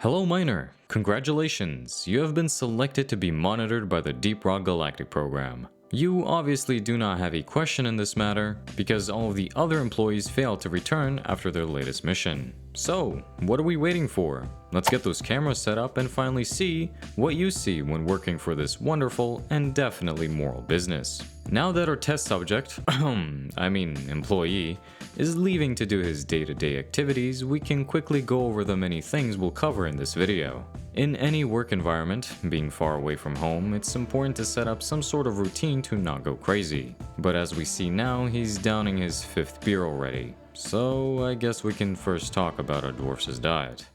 Hello Miner, congratulations, you have been selected to be monitored by the Deep Rock Galactic program. You obviously do not have a question in this matter, because all of the other employees failed to return after their latest mission. So, what are we waiting for? Let's get those cameras set up and finally see what you see when working for this wonderful and definitely moral business. Now that our test subject, employee, is leaving to do his day-to-day activities, we can quickly go over the many things we'll cover in this video. In any work environment, being far away from home, it's important to set up some sort of routine to not go crazy. But as we see now, he's downing his 5th beer already. So I guess we can first talk about a dwarf's diet.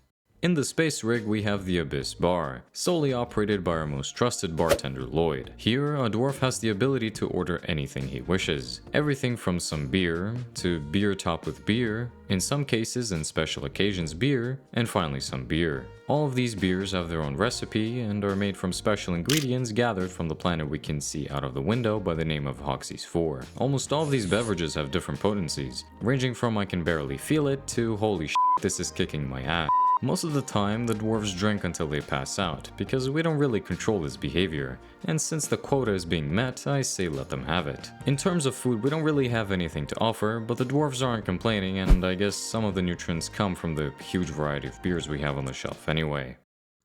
In the space rig, we have the Abyss Bar, solely operated by our most trusted bartender Lloyd. Here, a dwarf has the ability to order anything he wishes. Everything from some beer, to beer topped with beer, in some cases and special occasions beer, and finally some beer. All of these beers have their own recipe and are made from special ingredients gathered from the planet we can see out of the window by the name of Hoxie's 4. Almost all of these beverages have different potencies, ranging from I can barely feel it to holy shit, this is kicking my ass. Most of the time, the dwarves drink until they pass out, because we don't really control this behavior, and since the quota is being met, I say let them have it. In terms of food, we don't really have anything to offer, but the dwarves aren't complaining, and I guess some of the nutrients come from the huge variety of beers we have on the shelf anyway.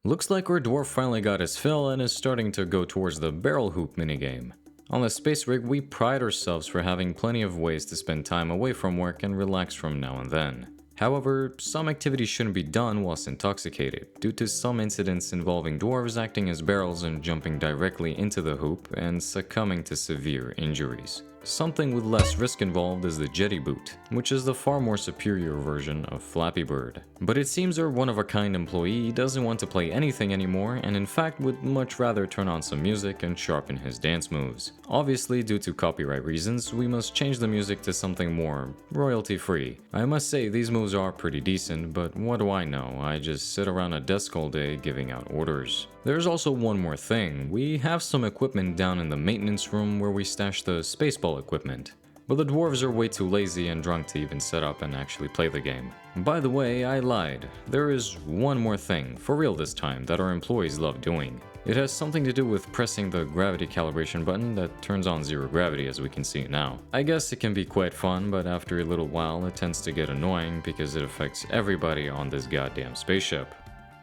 Looks like our dwarf finally got his fill and is starting to go towards the barrel hoop minigame. On the space rig, we pride ourselves for having plenty of ways to spend time away from work and relax from now and then. However, some activities shouldn't be done whilst intoxicated, due to some incidents involving dwarves acting as barrels and jumping directly into the hoop and succumbing to severe injuries. Something with less risk involved is the Jetty Boot, which is the far more superior version of Flappy Bird. But it seems our one-of-a-kind employee doesn't want to play anything anymore and in fact would much rather turn on some music and sharpen his dance moves. Obviously, due to copyright reasons, we must change the music to something more royalty-free. I must say these moves are pretty decent, but what do I know? I just sit around a desk all day giving out orders. There's also one more thing. We have some equipment down in the maintenance room where we stash the Spaceball equipment. But the dwarves are way too lazy and drunk to even set up and actually play the game. By the way, I lied. There is one more thing, for real this time, that our employees love doing. It has something to do with pressing the gravity calibration button that turns on zero gravity as we can see now. I guess it can be quite fun, but after a little while it tends to get annoying because it affects everybody on this goddamn spaceship.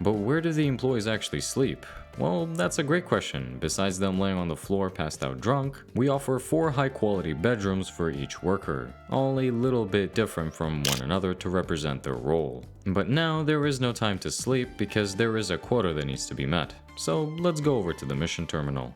But where do the employees actually sleep? Well, that's a great question. Besides them laying on the floor passed out drunk, we offer 4 high-quality bedrooms for each worker, all a little bit different from one another to represent their role. But now there is no time to sleep because there is a quota that needs to be met. So let's go over to the mission terminal.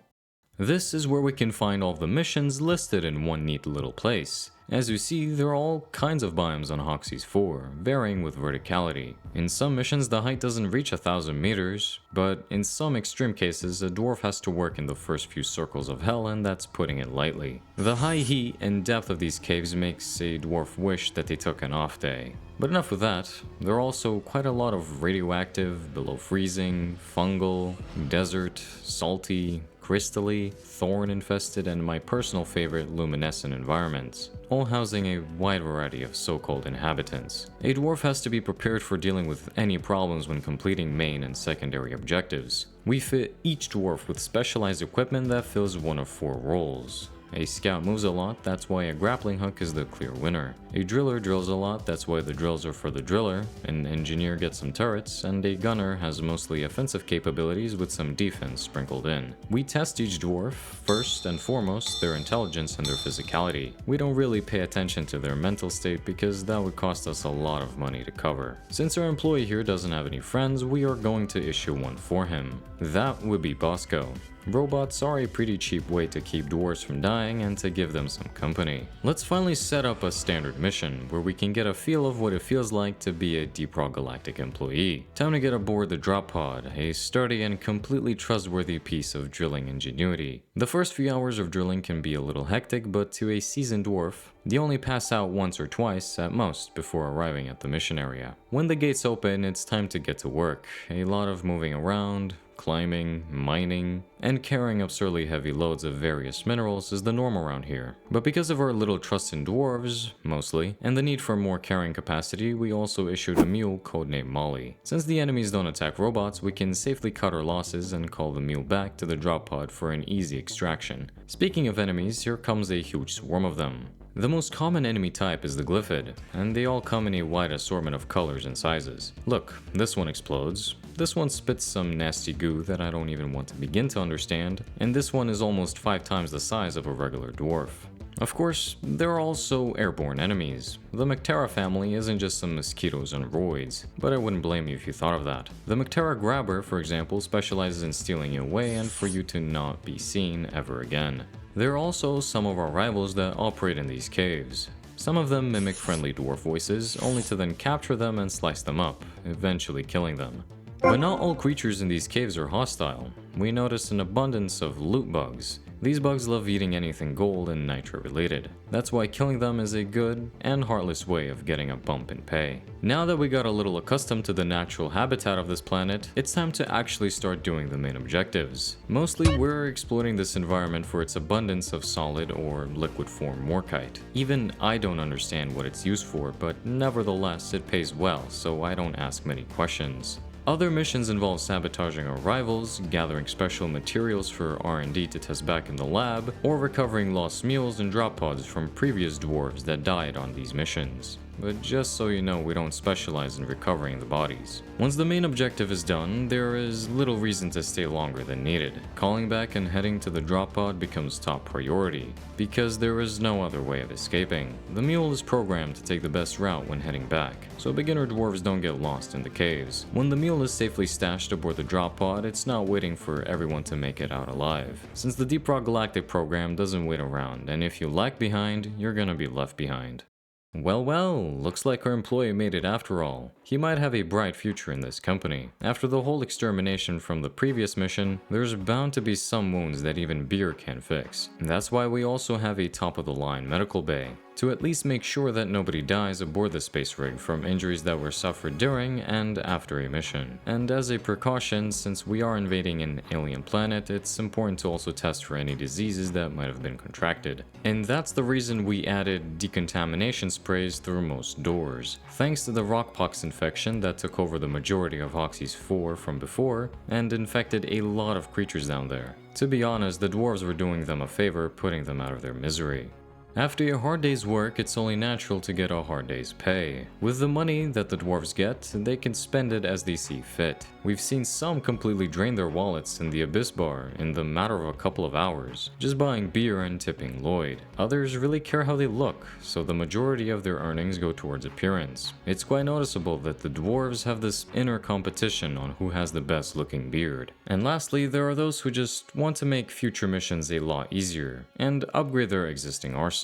This is where we can find all the missions listed in one neat little place. As you see, there are all kinds of biomes on Hoxie's 4, varying with verticality. In some missions, the height doesn't reach 1,000 meters, but in some extreme cases, a dwarf has to work in the first few circles of hell, and that's putting it lightly. The high heat and depth of these caves makes a dwarf wish that they took an off day. But enough with that, there are also quite a lot of radioactive, below freezing, fungal, desert, salty, crystally, thorn-infested, and my personal favorite, luminescent environments, all housing a wide variety of so-called inhabitants. A dwarf has to be prepared for dealing with any problems when completing main and secondary objectives. We fit each dwarf with specialized equipment that fills one of 4 roles. A scout moves a lot, that's why a grappling hook is the clear winner. A driller drills a lot, that's why the drills are for the driller. An engineer gets some turrets, and a gunner has mostly offensive capabilities with some defense sprinkled in. We test each dwarf, first and foremost their intelligence and their physicality. We don't really pay attention to their mental state because that would cost us a lot of money to cover. Since our employee here doesn't have any friends, we are going to issue one for him. That would be Bosco. Robots are a pretty cheap way to keep dwarves from dying and to give them some company. Let's finally set up a standard mission where we can get a feel of what it feels like to be a Deep Rock Galactic employee. Time to get aboard the drop pod, a sturdy and completely trustworthy piece of drilling ingenuity. The first few hours of drilling can be a little hectic, but to a seasoned dwarf, they only pass out once or twice at most before arriving at the mission area. When the gates open, it's time to get to work. A lot of moving around, climbing, mining, and carrying absurdly heavy loads of various minerals is the norm around here. But because of our little trust in dwarves, mostly, and the need for more carrying capacity, we also issued a mule codenamed Molly. Since the enemies don't attack robots, we can safely cut our losses and call the mule back to the drop pod for an easy extraction. Speaking of enemies, here comes a huge swarm of them. The most common enemy type is the glyphid, and they all come in a wide assortment of colors and sizes. Look, this one explodes, this one spits some nasty goo that I don't even want to begin to understand, and this one is almost 5 times the size of a regular dwarf. Of course, there are also airborne enemies. The Mactera family isn't just some mosquitoes on roids, but I wouldn't blame you if you thought of that. The Mactera Grabber, for example, specializes in stealing you away and for you to not be seen ever again. There are also some of our rivals that operate in these caves. Some of them mimic friendly dwarf voices, only to then capture them and slice them up, eventually killing them. But not all creatures in these caves are hostile. We notice an abundance of loot bugs. These bugs love eating anything gold and nitro related. That's why killing them is a good and heartless way of getting a bump in pay. Now that we got a little accustomed to the natural habitat of this planet, it's time to actually start doing the main objectives. Mostly we're exploiting this environment for its abundance of solid or liquid form morkite. Even I don't understand what it's used for, but nevertheless it pays well, so I don't ask many questions. Other missions involve sabotaging our rivals, gathering special materials for R&D to test back in the lab, or recovering lost mules and drop pods from previous dwarves that died on these missions. But just so you know, we don't specialize in recovering the bodies. Once the main objective is done, there is little reason to stay longer than needed. Calling back and heading to the drop pod becomes top priority, because there is no other way of escaping. The mule is programmed to take the best route when heading back, so beginner dwarves don't get lost in the caves. When the mule is safely stashed aboard the drop pod, it's not waiting for everyone to make it out alive. Since the Deep Rock Galactic program doesn't wait around, and if you lag behind, you're gonna be left behind. Well, looks like our employee made it after all. He might have a bright future in this company. After the whole extermination from the previous mission, there's bound to be some wounds that even beer can't fix. That's why we also have a top-of-the-line medical bay, to at least make sure that nobody dies aboard the space rig from injuries that were suffered during and after a mission. And as a precaution, since we are invading an alien planet, it's important to also test for any diseases that might have been contracted. And that's the reason we added decontamination sprays through most doors. Thanks to the rockpox infection that took over the majority of Hoxie's 4 from before, and infected a lot of creatures down there. To be honest, the dwarves were doing them a favor, putting them out of their misery. After a hard day's work, it's only natural to get a hard day's pay. With the money that the dwarves get, they can spend it as they see fit. We've seen some completely drain their wallets in the Abyss Bar in the matter of a couple of hours, just buying beer and tipping Lloyd. Others really care how they look, so the majority of their earnings go towards appearance. It's quite noticeable that the dwarves have this inner competition on who has the best looking beard. And lastly, there are those who just want to make future missions a lot easier, and upgrade their existing arsenal.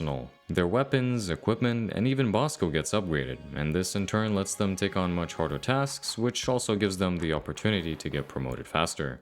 Their weapons, equipment, and even Bosco gets upgraded, and this in turn lets them take on much harder tasks, which also gives them the opportunity to get promoted faster.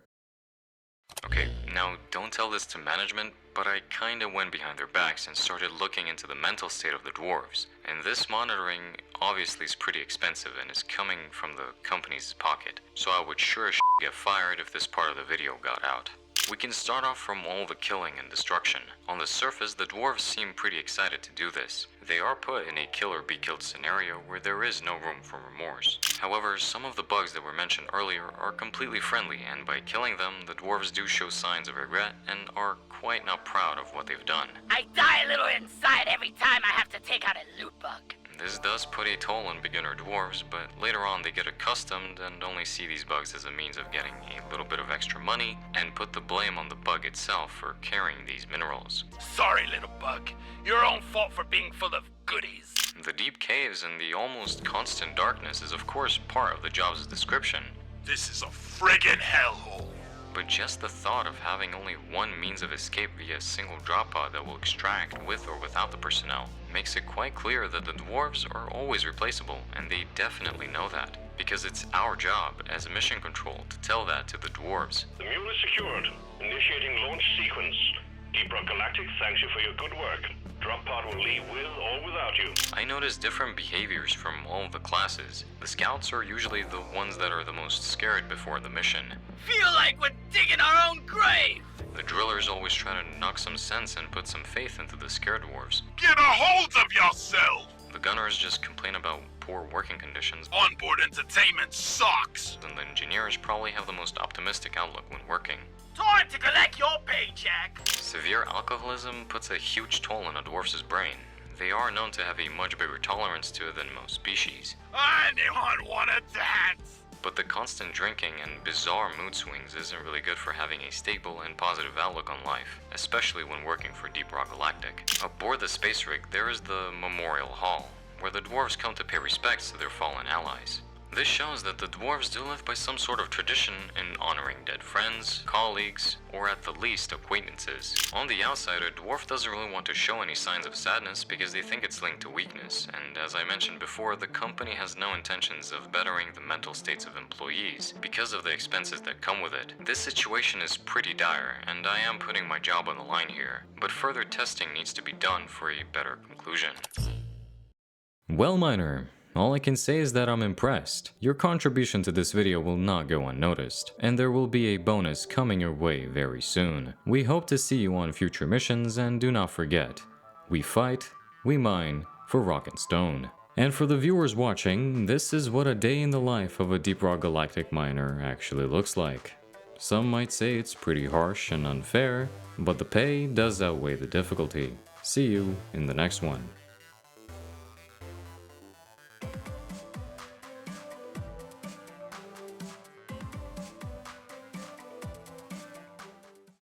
Okay, now don't tell this to management, but I kinda went behind their backs and started looking into the mental state of the dwarves. And this monitoring obviously is pretty expensive and is coming from the company's pocket, so I would sure as get fired if this part of the video got out. We can start off from all the killing and destruction. On the surface, the dwarves seem pretty excited to do this. They are put in a kill or be killed scenario where there is no room for remorse. However, some of the bugs that were mentioned earlier are completely friendly, and by killing them, the dwarves do show signs of regret and are quite not proud of what they've done. I die a little inside every time I have to take out a loot bug. This does put a toll on beginner dwarves, but later on they get accustomed and only see these bugs as a means of getting a little bit of extra money, and put the blame on the bug itself for carrying these minerals. Sorry, little bug. Your own fault for being full of goodies. The deep caves and the almost constant darkness is of course part of the job's description. This is a friggin' hellhole. But just the thought of having only one means of escape via a single drop pod that will extract with or without the personnel makes it quite clear that the dwarves are always replaceable, and they definitely know that, because it's our job as mission control to tell that to the dwarves. The mule is secured. Initiating launch sequence. Deep Rock Galactic thanks you for your good work. Drop pod will leave with or without you. I noticed different behaviors from all of the classes. The scouts are usually the ones that are the most scared before the mission. Feel like we're digging our own grave! The drillers always try to knock some sense and put some faith into the scared dwarves. Get a hold of yourself! The gunners just complain about poor working conditions. Onboard entertainment sucks! And the engineers probably have the most optimistic outlook when working. Time to collect your paycheck! Severe alcoholism puts a huge toll on a dwarf's brain. They are known to have a much bigger tolerance to it than most species. Anyone wanna dance? But the constant drinking and bizarre mood swings isn't really good for having a stable and positive outlook on life, especially when working for Deep Rock Galactic. Aboard the space rig, there is the Memorial Hall, where the dwarves come to pay respects to their fallen allies. This shows that the dwarves do live by some sort of tradition in honoring dead friends, colleagues, or at the least acquaintances. On the outside, a dwarf doesn't really want to show any signs of sadness because they think it's linked to weakness, and as I mentioned before, the company has no intentions of bettering the mental states of employees because of the expenses that come with it. This situation is pretty dire, and I am putting my job on the line here, but further testing needs to be done for a better conclusion. Well, Miner, all I can say is that I'm impressed. Your contribution to this video will not go unnoticed, and there will be a bonus coming your way very soon. We hope to see you on future missions, and do not forget, we fight, we mine, for rock and stone. And for the viewers watching, this is what a day in the life of a Deep Rock Galactic miner actually looks like. Some might say it's pretty harsh and unfair, but the pay does outweigh the difficulty. See you in the next one.